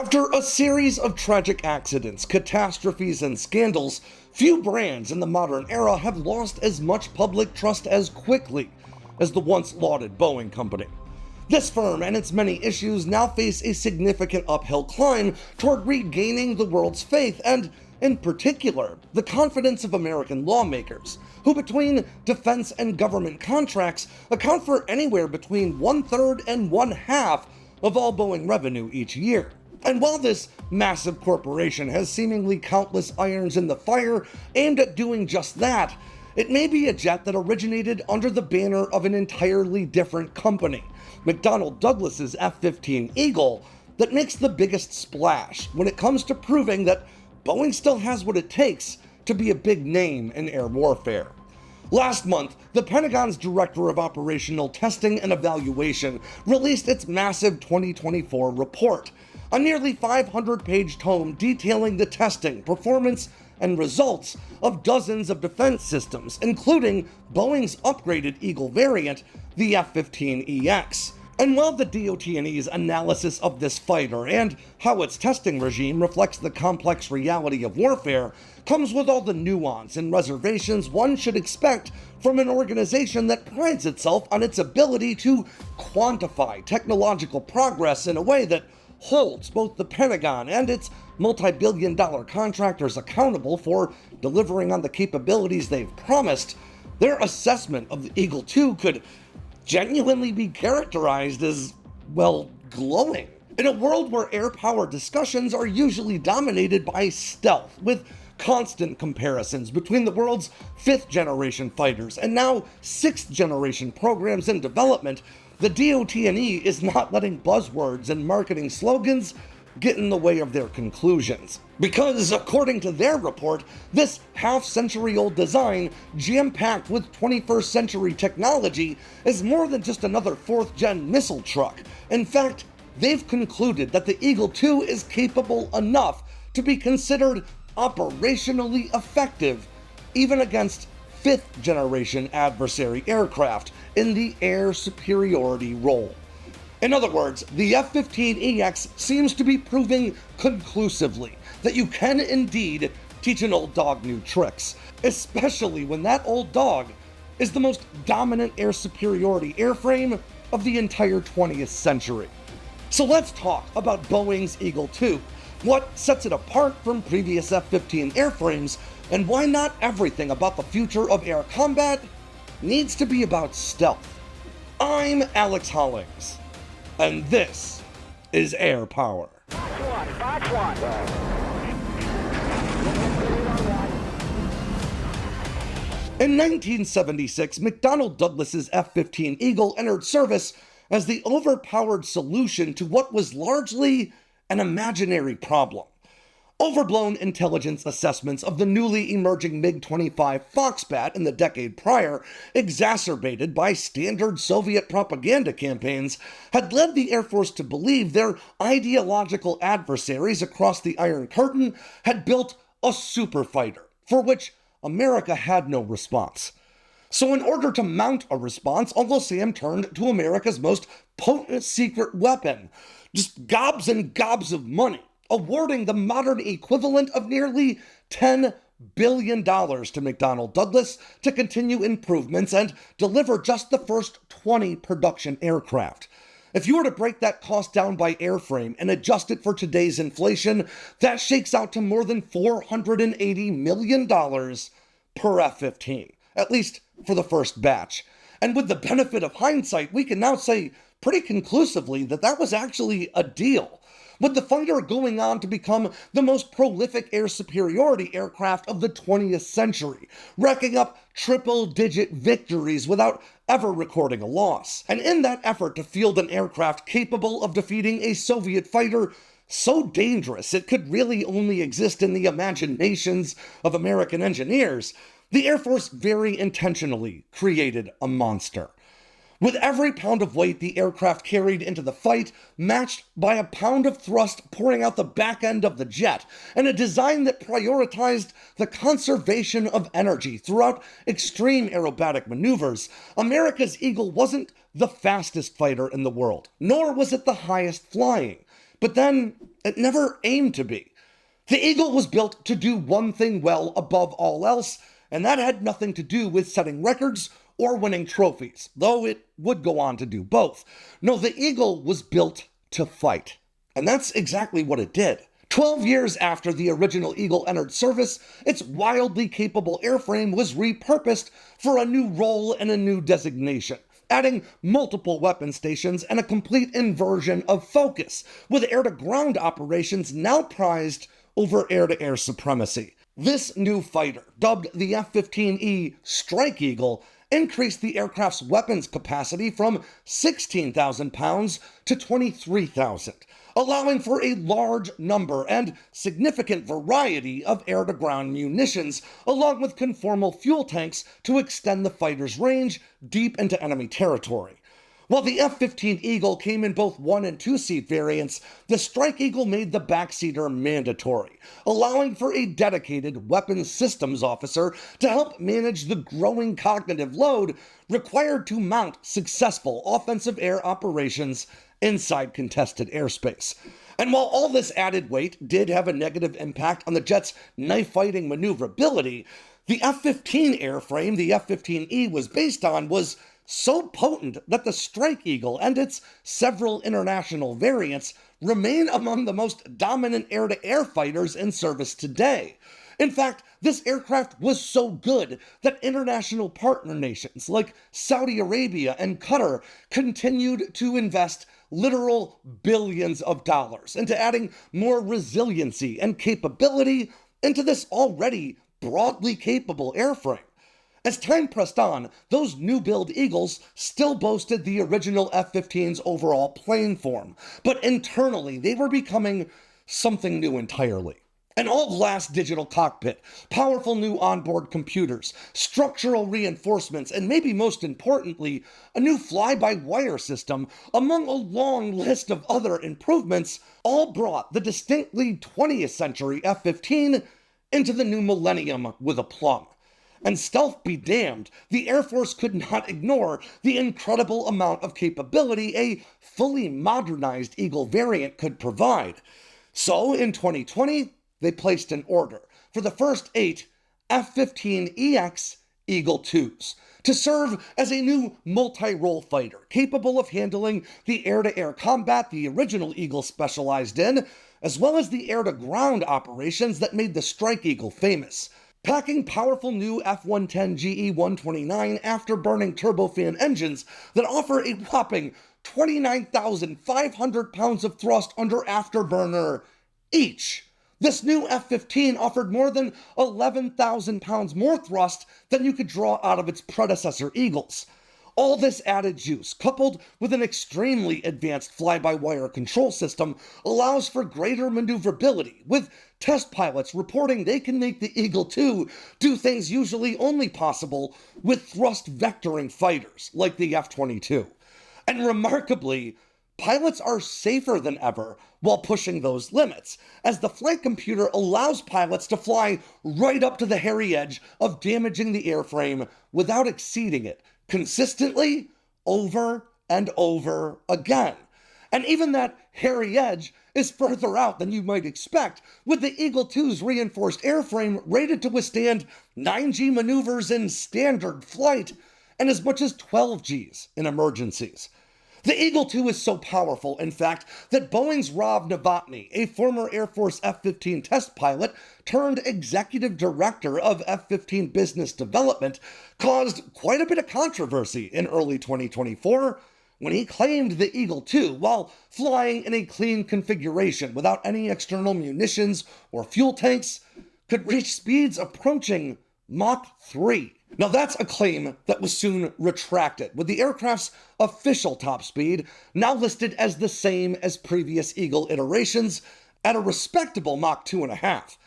After a series of tragic accidents, catastrophes, and scandals, few brands in the modern era have lost as much public trust as quickly as the once lauded Boeing company. This firm and its many issues now face a significant uphill climb toward regaining the world's faith and, in particular, the confidence of American lawmakers, who between defense and government contracts account for anywhere between 1/3 and 1/2 of all Boeing revenue each year. And while this massive corporation has seemingly countless irons in the fire aimed at doing just that, it may be a jet that originated under the banner of an entirely different company, McDonnell Douglas's F-15 Eagle, that makes the biggest splash when it comes to proving that Boeing still has what it takes to be a big name in air warfare. Last month, the Pentagon's Director of Operational Testing and Evaluation released its massive 2024 report, a nearly 500-page tome detailing the testing, performance, and results of dozens of defense systems, including Boeing's upgraded Eagle variant, the F-15EX. And while the DOT&E's analysis of this fighter and how its testing regime reflects the complex reality of warfare comes with all the nuance and reservations one should expect from an organization that prides itself on its ability to quantify technological progress in a way that holds both the Pentagon and its multi-billion-dollar contractors accountable for delivering on the capabilities they've promised, their assessment of the Eagle II could genuinely be characterized as, well, glowing. In a world where air power discussions are usually dominated by stealth, with constant comparisons between the world's 5th-generation fighters and now 6th-generation programs in development, the DOT&E is not letting buzzwords and marketing slogans get in the way of their conclusions. Because, according to their report, this half-century-old design, jam-packed with 21st-century technology, is more than just another 4th-gen missile truck. In fact, they've concluded that the Eagle II is capable enough to be considered operationally effective, even against 5th-generation adversary aircraft in the air superiority role. In other words, the F-15EX seems to be proving conclusively that you can indeed teach an old dog new tricks, especially when that old dog is the most dominant air superiority airframe of the entire 20th century. So let's talk about Boeing's Eagle II, what sets it apart from previous F-15 airframes, and why not everything about the future of air combat needs to be about stealth. I'm Alex Hollings, and this is Air Power. In 1976, McDonnell Douglas's F-15 Eagle entered service as the overpowered solution to what was largely an imaginary problem. Overblown intelligence assessments of the newly emerging MiG-25 Foxbat in the decade prior, exacerbated by standard Soviet propaganda campaigns, had led the Air Force to believe their ideological adversaries across the Iron Curtain had built a superfighter, for which America had no response. So in order to mount a response, Uncle Sam turned to America's most potent secret weapon, just gobs and gobs of money, awarding the modern equivalent of nearly $10 billion to McDonnell Douglas to continue improvements and deliver just the first 20 production aircraft. If you were to break that cost down by airframe and adjust it for today's inflation, that shakes out to more than $480 million per F-15, at least for the first batch. And with the benefit of hindsight, we can now say pretty conclusively that that was actually a deal, with the fighter going on to become the most prolific air superiority aircraft of the 20th century, racking up triple-digit victories without ever recording a loss. And in that effort to field an aircraft capable of defeating a Soviet fighter so dangerous it could really only exist in the imaginations of American engineers, the Air Force very intentionally created a monster. With every pound of weight the aircraft carried into the fight matched by a pound of thrust pouring out the back end of the jet, and a design that prioritized the conservation of energy throughout extreme aerobatic maneuvers, America's Eagle wasn't the fastest fighter in the world, nor was it the highest flying. But then, It never aimed to be. The Eagle was built to do one thing well above all else, and that had nothing to do with setting records or winning trophies, though it would go on to do both. No, the Eagle was built to fight. And that's exactly what it did. 12 years after the original Eagle entered service, its wildly capable airframe was repurposed for a new role and a new designation, adding multiple weapon stations and a complete inversion of focus, with air-to-ground operations now prized over air-to-air supremacy. This new fighter, dubbed the F-15E Strike Eagle, increased the aircraft's weapons capacity from 16,000 pounds to 23,000, allowing for a large number and significant variety of air-to-ground munitions, along with conformal fuel tanks to extend the fighter's range deep into enemy territory. While the F-15 Eagle came in both 1- and 2-seat variants, the Strike Eagle made the backseater mandatory, allowing for a dedicated weapons systems officer to help manage the growing cognitive load required to mount successful offensive air operations inside contested airspace. And while all this added weight did have a negative impact on the jet's knife-fighting maneuverability, the F-15 airframe the F-15E was based on was so potent that the Strike Eagle and its several international variants remain among the most dominant air-to-air fighters in service today. In fact, this aircraft was so good that international partner nations like Saudi Arabia and Qatar continued to invest literal billions of dollars into adding more resiliency and capability into this already broadly capable airframe. As time pressed on, those new-build Eagles still boasted the original F-15's overall plane form, but internally they were becoming something new entirely. An all-glass digital cockpit, powerful new onboard computers, structural reinforcements, and maybe most importantly, a new fly-by-wire system, among a long list of other improvements, all brought the distinctly 20th century F-15 into the new millennium with aplomb. And stealth be damned, the Air Force could not ignore the incredible amount of capability a fully modernized Eagle variant could provide. So, in 2020, they placed an order for the first 8 F-15EX Eagle IIs to serve as a new multi-role fighter capable of handling the air-to-air combat the original Eagle specialized in, as well as the air-to-ground operations that made the Strike Eagle famous. Packing powerful new F-110 GE-129 afterburning turbofan engines that offer a whopping 29,500 pounds of thrust under afterburner each. This new F-15 offered more than 11,000 pounds more thrust than you could draw out of its predecessor Eagles. All this added juice, coupled with an extremely advanced fly-by-wire control system, allows for greater maneuverability, with test pilots reporting they can make the Eagle II do things usually only possible with thrust vectoring fighters, like the F-22. And remarkably, pilots are safer than ever while pushing those limits, as the flight computer allows pilots to fly right up to the hairy edge of damaging the airframe without exceeding it, consistently, over and over again. And even that hairy edge is further out than you might expect, with the Eagle II's reinforced airframe rated to withstand 9G maneuvers in standard flight and as much as 12Gs in emergencies. The Eagle II is so powerful, in fact, that Boeing's Rob Novotny, a former Air Force F-15 test pilot turned executive director of F-15 business development, caused quite a bit of controversy in early 2024 when he claimed the Eagle II, while flying in a clean configuration without any external munitions or fuel tanks, could reach speeds approaching Mach 3. Now that's a claim that was soon retracted, with the aircraft's official top speed now listed as the same as previous Eagle iterations at a respectable Mach 2.5.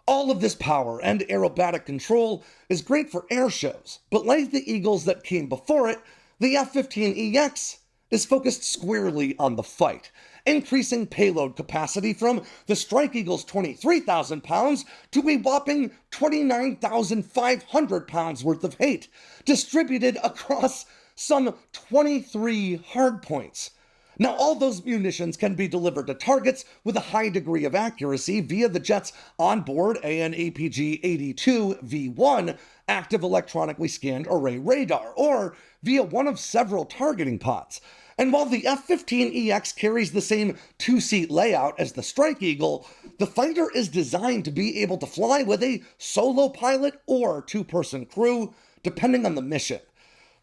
All of this power and aerobatic control is great for air shows, but like the Eagles that came before it, the F-15EX is focused squarely on the fight, increasing payload capacity from the Strike Eagle's 23,000 pounds to a whopping 29,500 pounds worth of weight, distributed across some 23 hardpoints. Now, all those munitions can be delivered to targets with a high degree of accuracy via the jet's onboard AN/APG-82V1 active electronically scanned array radar, or via one of several targeting pods. And while the F-15EX carries the same two-seat layout as the Strike Eagle, the fighter is designed to be able to fly with a solo pilot or two-person crew, depending on the mission.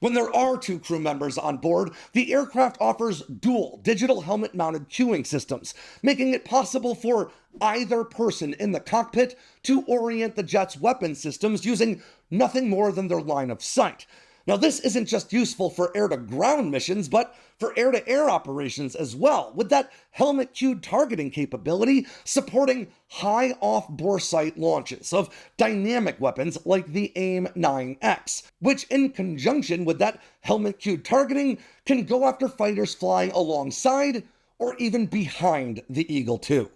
When there are two crew members on board, the aircraft offers dual digital helmet-mounted cueing systems, making it possible for either person in the cockpit to orient the jet's weapon systems using nothing more than their line of sight. Now, this isn't just useful for air-to-ground missions, but for air-to-air operations as well, with that helmet-cued targeting capability supporting high off-bore sight launches of dynamic weapons like the AIM-9X, which in conjunction with that helmet-cued targeting can go after fighters flying alongside or even behind the Eagle II.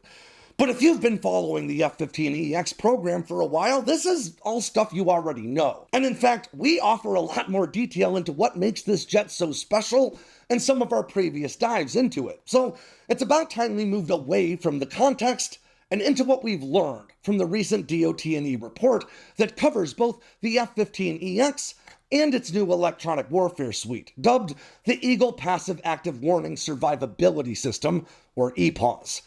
But if you've been following the F-15EX program for a while, this is all stuff you already know. And in fact, we offer a lot more detail into what makes this jet so special in some of our previous dives into it. So it's about time we moved away from the context and into what we've learned from the recent DOT&E report that covers both the F-15EX and its new electronic warfare suite, dubbed the Eagle Passive Active Warning Survivability System, or EPAWS.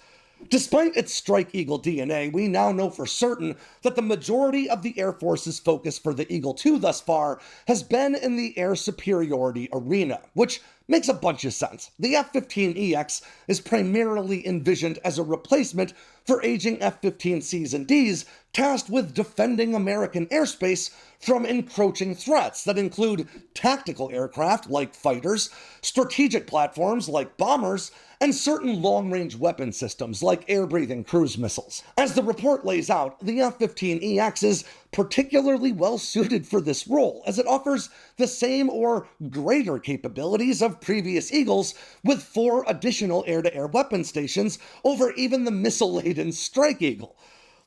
Despite its Strike Eagle DNA, we now know for certain that the majority of the Air Force's focus for the Eagle II thus far has been in the air superiority arena, which makes a bunch of sense. The F-15EX is primarily envisioned as a replacement for aging F-15Cs and Ds tasked with defending American airspace from encroaching threats that include tactical aircraft like fighters, strategic platforms like bombers, and certain long-range weapon systems like air-breathing cruise missiles. As the report lays out, the F-15EX is particularly well-suited for this role, as it offers the same or greater capabilities of previous Eagles with 4 additional air-to-air weapon stations over even the missile-laden Strike Eagle.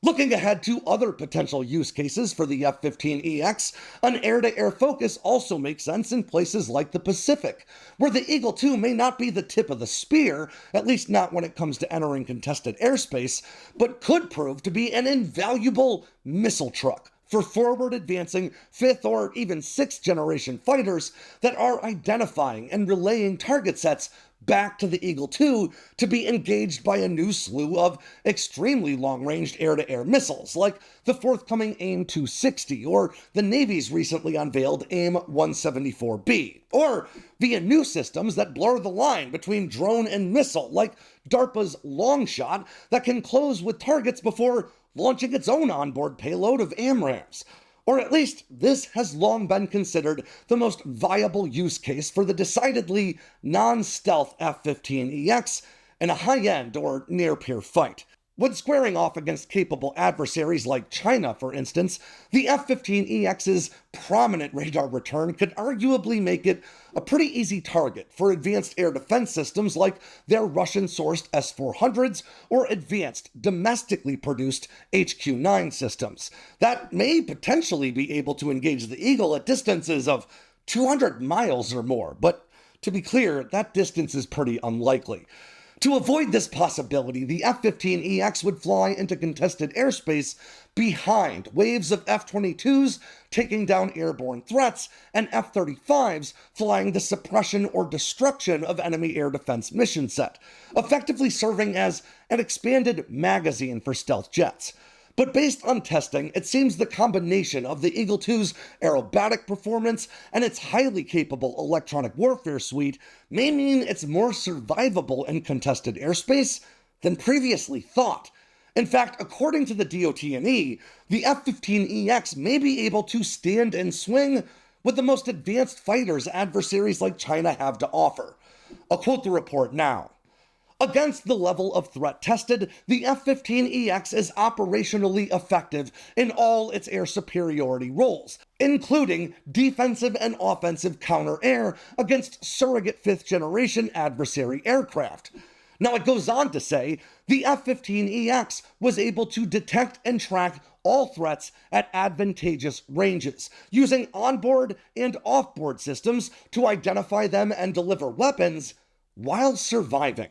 Looking ahead to other potential use cases for the F-15EX, an air-to-air focus also makes sense in places like the Pacific, where the Eagle II may not be the tip of the spear, at least not when it comes to entering contested airspace, but could prove to be an invaluable missile truck for forward-advancing 5th or even 6th generation fighters that are identifying and relaying target sets back to the Eagle II to be engaged by a new slew of extremely long-ranged air-to-air missiles, like the forthcoming AIM-260 or the Navy's recently unveiled AIM-174B, or via new systems that blur the line between drone and missile, like DARPA's Longshot that can close with targets before launching its own onboard payload of AMRAAMs. Or at least, this has long been considered the most viable use case for the decidedly non-stealth F-15EX in a high-end or near-peer fight. When squaring off against capable adversaries like China, for instance, the F-15EX's prominent radar return could arguably make it a pretty easy target for advanced air defense systems like their Russian-sourced S-400s or advanced, domestically produced HQ-9 systems that may potentially be able to engage the Eagle at distances of 200 miles or more, but to be clear, that distance is pretty unlikely. To avoid this possibility, the F-15EX would fly into contested airspace behind waves of F-22s taking down airborne threats and F-35s flying the suppression or destruction of enemy air defense mission set, effectively serving as an expanded magazine for stealth jets. But based on testing, it seems the combination of the Eagle II's aerobatic performance and its highly capable electronic warfare suite may mean it's more survivable in contested airspace than previously thought. In fact, according to the DOT&E, the F-15EX may be able to stand and swing with the most advanced fighters adversaries like China have to offer. I'll quote the report now. Against the level of threat tested, the F-15EX is operationally effective in all its air superiority roles, including defensive and offensive counter-air against surrogate 5th-generation adversary aircraft. Now, it goes on to say, the F-15EX was able to detect and track all threats at advantageous ranges, using onboard and offboard systems to identify them and deliver weapons while surviving.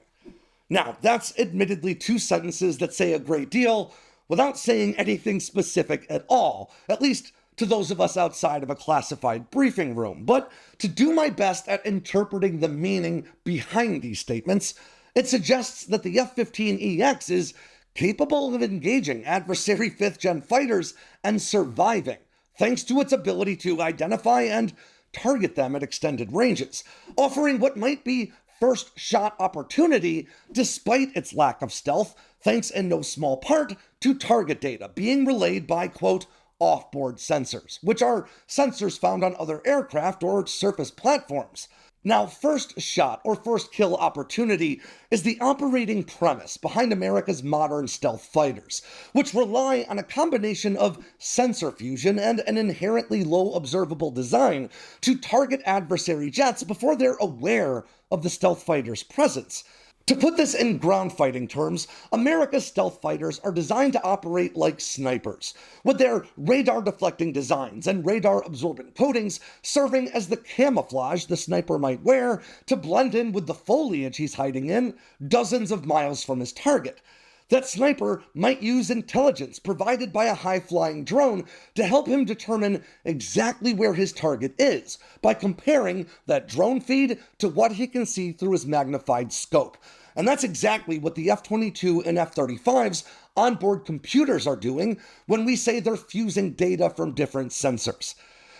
Now, that's admittedly two sentences that say a great deal without saying anything specific at all, at least to those of us outside of a classified briefing room. But to do my best at interpreting the meaning behind these statements, it suggests that the F-15EX is capable of engaging adversary 5th-gen fighters and surviving, thanks to its ability to identify and target them at extended ranges, offering what might be first shot opportunity despite its lack of stealth, thanks in no small part to target data being relayed by, quote, off-board sensors, which are sensors found on other aircraft or surface platforms. Now, first shot or first kill opportunity is the operating premise behind America's modern stealth fighters, which rely on a combination of sensor fusion and an inherently low observable design to target adversary jets before they're aware of the stealth fighter's presence. To put this in ground fighting terms, America's stealth fighters are designed to operate like snipers, with their radar-deflecting designs and radar-absorbent coatings serving as the camouflage the sniper might wear to blend in with the foliage he's hiding in dozens of miles from his target. That sniper might use intelligence provided by a high-flying drone to help him determine exactly where his target is by comparing that drone feed to what he can see through his magnified scope. And that's exactly what the F-22 and F-35's onboard computers are doing when we say they're fusing data from different sensors.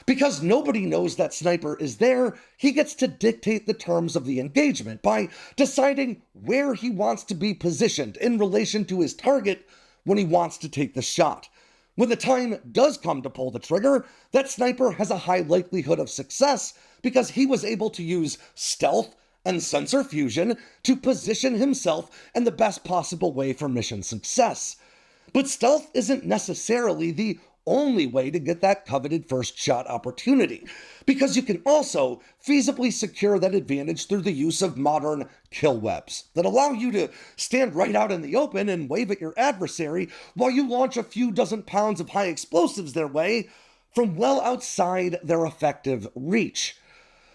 Because nobody knows that sniper is there, he gets to dictate the terms of the engagement by deciding where he wants to be positioned in relation to his target when he wants to take the shot. When the time does come to pull the trigger, that sniper has a high likelihood of success because he was able to use stealth and sensor fusion to position himself in the best possible way for mission success. But stealth isn't necessarily the only way to get that coveted first shot opportunity, because you can also feasibly secure that advantage through the use of modern kill webs that allow you to stand right out in the open and wave at your adversary while you launch a few dozen pounds of high explosives their way from well outside their effective reach.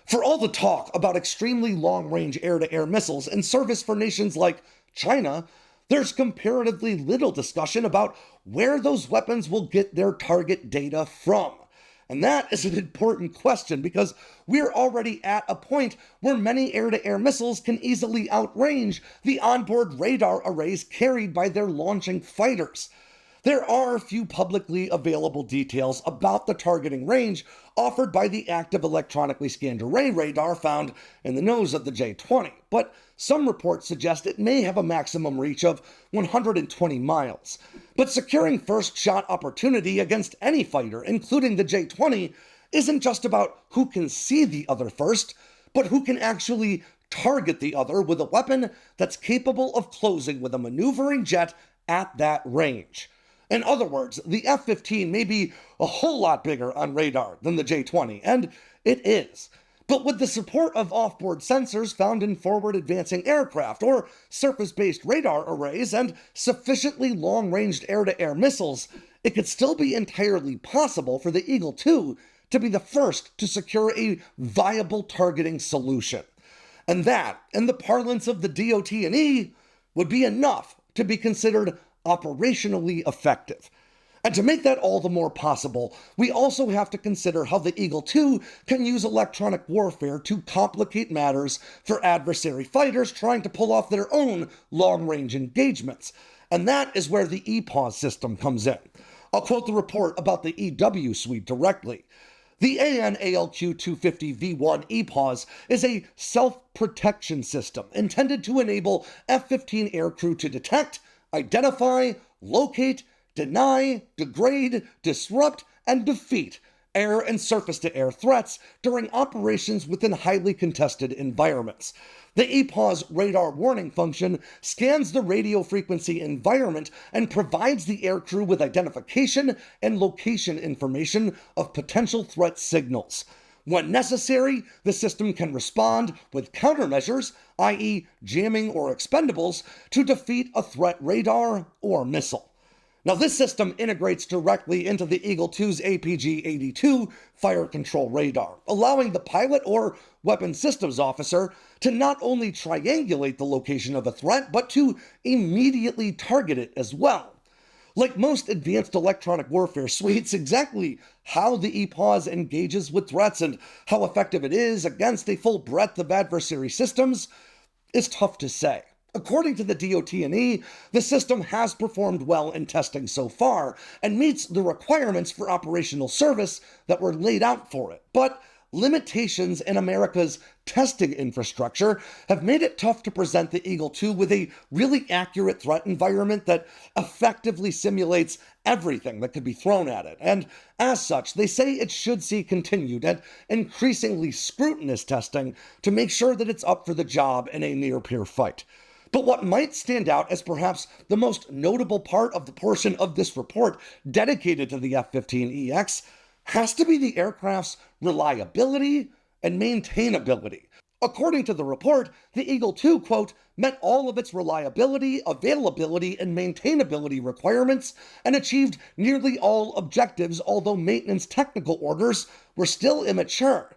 For all the talk about extremely long-range air-to-air missiles in service for nations like China, there's comparatively little discussion about where those weapons will get their target data from. And that is an important question because we're already at a point where many air-to-air missiles can easily outrange the onboard radar arrays carried by their launching fighters. There are few publicly available details about the targeting range offered by the active electronically scanned array radar found in the nose of the J-20, but some reports suggest it may have a maximum reach of 120 miles. But securing first shot opportunity against any fighter, including the J-20, isn't just about who can see the other first, but who can actually target the other with a weapon that's capable of closing with a maneuvering jet at that range. In other words, the F-15 may be a whole lot bigger on radar than the J-20, and it is. But with the support of off-board sensors found in forward-advancing aircraft or surface-based radar arrays and sufficiently long-ranged air-to-air missiles, it could still be entirely possible for the Eagle II to be the first to secure a viable targeting solution. And that, in the parlance of the DOT&E, would be enough to be considered operationally effective. And to make that all the more possible, we also have to consider how the Eagle II can use electronic warfare to complicate matters for adversary fighters trying to pull off their own long-range engagements. And that is where the EPAWS system comes in. I'll quote the report about the EW suite directly. The AN/ALQ-250V1 EPAWS is a self-protection system intended to enable F-15 aircrew to detect, identify, locate, deny, degrade, disrupt, and defeat air and surface-to-air threats during operations within highly contested environments. The EPAWS radar warning function scans the radio frequency environment and provides the aircrew with identification and location information of potential threat signals. When necessary, the system can respond with countermeasures, i.e. jamming or expendables, to defeat a threat radar or missile. Now, this system integrates directly into the Eagle II's APG-82 fire control radar, allowing the pilot or weapons systems officer to not only triangulate the location of a threat, but to immediately target it as well. Like most advanced electronic warfare suites, exactly how the EPAWS engages with threats and how effective it is against a full breadth of adversary systems is tough to say. According to the DOT&E, the system has performed well in testing so far and meets the requirements for operational service that were laid out for it. But limitations in America's testing infrastructure have made it tough to present the Eagle II with a really accurate threat environment that effectively simulates everything that could be thrown at it. And as such, they say it should see continued and increasingly scrutinous testing to make sure that it's up for the job in a near-peer fight. But what might stand out as perhaps the most notable part of the portion of this report dedicated to the F-15EX has to be the aircraft's reliability and maintainability. According to the report, the Eagle II, quote, met all of its reliability, availability, and maintainability requirements and achieved nearly all objectives, although maintenance technical orders were still immature.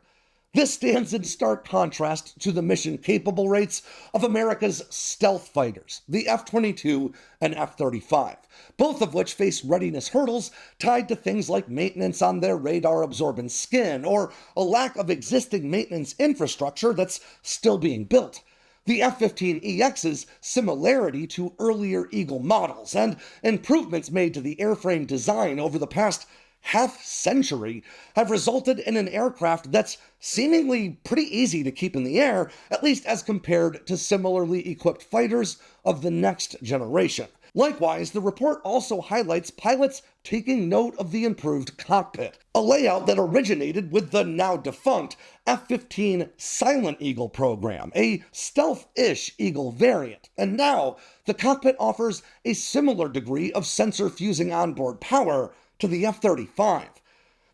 This stands in stark contrast to the mission-capable rates of America's stealth fighters, the F-22 and F-35, both of which face readiness hurdles tied to things like maintenance on their radar-absorbent skin or a lack of existing maintenance infrastructure that's still being built. The F-15EX's similarity to earlier Eagle models and improvements made to the airframe design over the past half-century have resulted in an aircraft that's seemingly pretty easy to keep in the air, at least as compared to similarly equipped fighters of the next generation. Likewise, the report also highlights pilots taking note of the improved cockpit, a layout that originated with the now-defunct F-15 Silent Eagle program, a stealth-ish Eagle variant, and now the cockpit offers a similar degree of sensor-fusing onboard power to the F-35.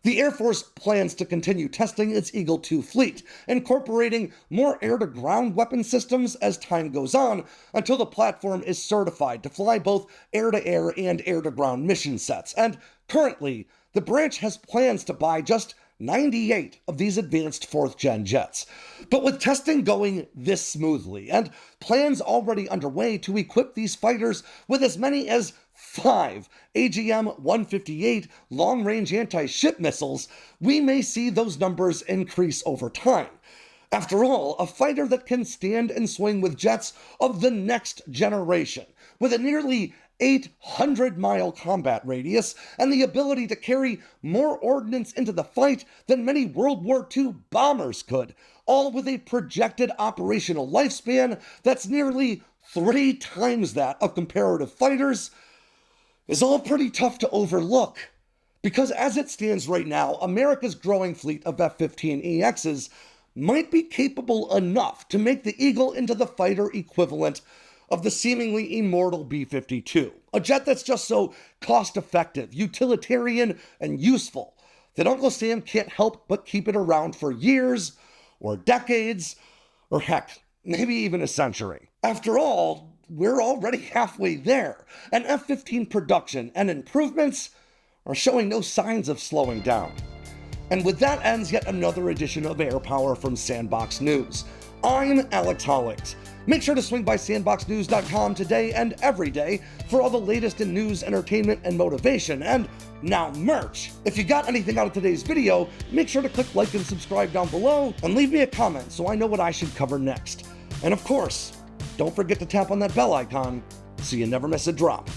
The Air Force plans to continue testing its Eagle II fleet, incorporating more air-to-ground weapon systems as time goes on until the platform is certified to fly both air-to-air and air-to-ground mission sets. And currently, the branch has plans to buy just 98 of these advanced fourth-gen jets. But with testing going this smoothly and plans already underway to equip these fighters with as many as 5 AGM-158 long-range anti-ship missiles, we may see those numbers increase over time. After all, a fighter that can stand and swing with jets of the next generation, with a nearly 800-mile combat radius and the ability to carry more ordnance into the fight than many World War II bombers could, all with a projected operational lifespan that's nearly 3 times that of comparative fighters, is all pretty tough to overlook. Because as it stands right now, America's growing fleet of F-15EXs might be capable enough to make the Eagle into the fighter equivalent of the seemingly immortal B-52, a jet that's just so cost-effective, utilitarian, and useful that Uncle Sam can't help but keep it around for years, or decades, or heck, maybe even a century. After all, we're already halfway there, and F-15 production and improvements are showing no signs of slowing down. And with that ends yet another edition of Air Power from Sandboxx News. I'm Alex Hollings. Make sure to swing by sandboxnews.com today and every day for all the latest in news, entertainment, and motivation, and now merch. If you got anything out of today's video, make sure to click like and subscribe down below, and leave me a comment so I know what I should cover next. And of course, don't forget to tap on that bell icon so you never miss a drop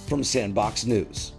from Sandboxx News.